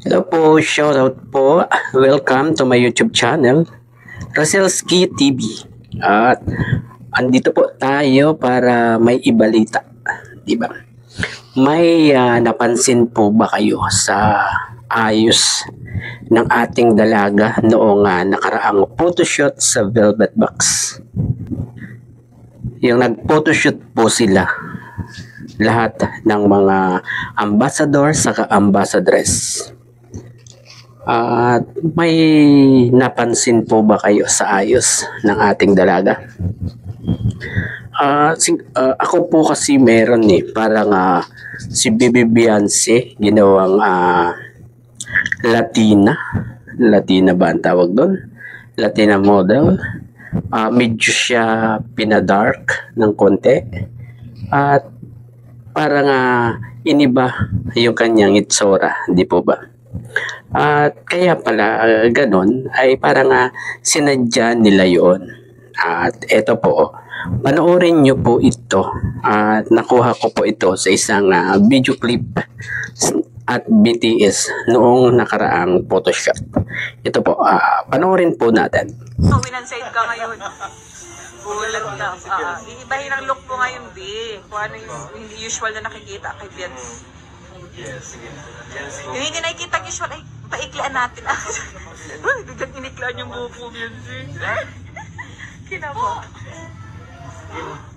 Hello po, shoutout po. Welcome to my YouTube channel, Roselski TV. At andito po tayo para may ibalita, di ba? May napansin po ba kayo sa ayos ng ating dalaga noong nakaraang photoshoot sa Velvet Box? Yung nag-photoshoot po sila, lahat ng mga ambassador saka ambassadress. At may napansin po ba kayo sa ayos ng ating dalaga? Ako po kasi meron parang si Bibi Beyonce, ginawang Latina ba ang tawag doon? Latina model. Medyo siya pinadark ng konti at parang iniba yung kanyang itsura, di po ba? At kaya pala ganon ay parang sinadya nila yon. At eto po, panoorin nyo po ito at nakuha ko po ito sa isang video clip at BTS noong nakaraang photoshoot. Ito po, panoorin po natin. So, winanside ka ngayon. Bulag ka. Iibahin ang look mo ngayon, B. Kung ano yung hindi usual na nakikita kay Vince. Yes. Yung hindi nakikita usual, ay, paiklaan natin. Biglang iniklaan yung buko, Vince. Kinabo.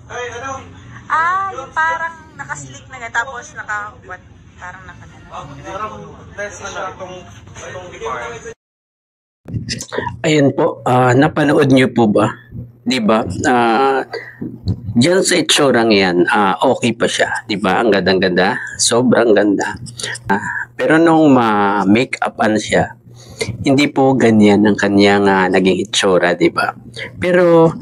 Ay, ano? Yung parang nakaslick na nga, tapos naka-what? Parang nakagano. Parang message siya itong part. Ayun po, napanood nyo po ba? Di ba? Diyan sa itsurang yan, okay pa siya. Di ba? Ang ganda-ganda. Sobrang ganda. Pero nung ma-make-upan siya, hindi po ganyan ang kanyang naging itsura, di ba? Pero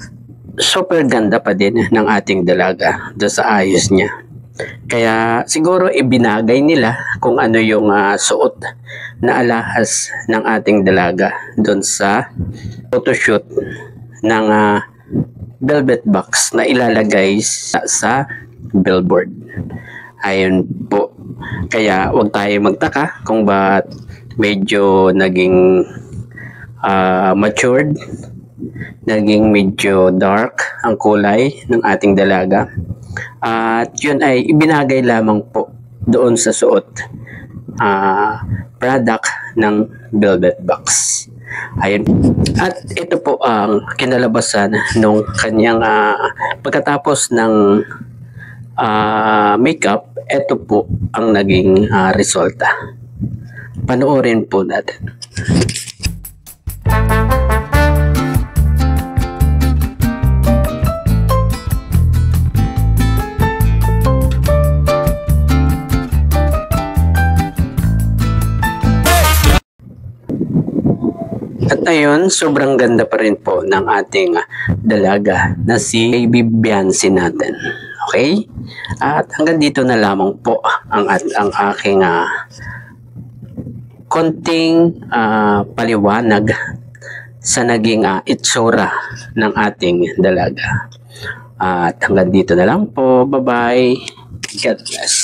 super ganda pa din ng ating dalaga doon sa ayos niya. Kaya siguro ibinagay nila kung ano yung suot na alahas ng ating dalaga doon sa photoshoot ng Velvet Box na ilalagay sa billboard. Ayun po. Kaya wag tayo magtaka kung bakit medyo naging matured, naging medyo dark ang kulay ng ating dalaga. At yun ay ibinagay lamang po doon sa suot product ng Velvet Box. Ayun. At ito po ang kinalabasan nung kanyang pagkatapos ng makeup, ito po ang naging resulta. Panoorin po natin. At ayun, sobrang ganda pa rin po ng ating dalaga na si Baby Beyonce natin. Okay? At hanggang dito na lamang po ang aking konting paliwanag sa naging itsura ng ating dalaga. At hanggang dito na lang po. Bye-bye. God bless.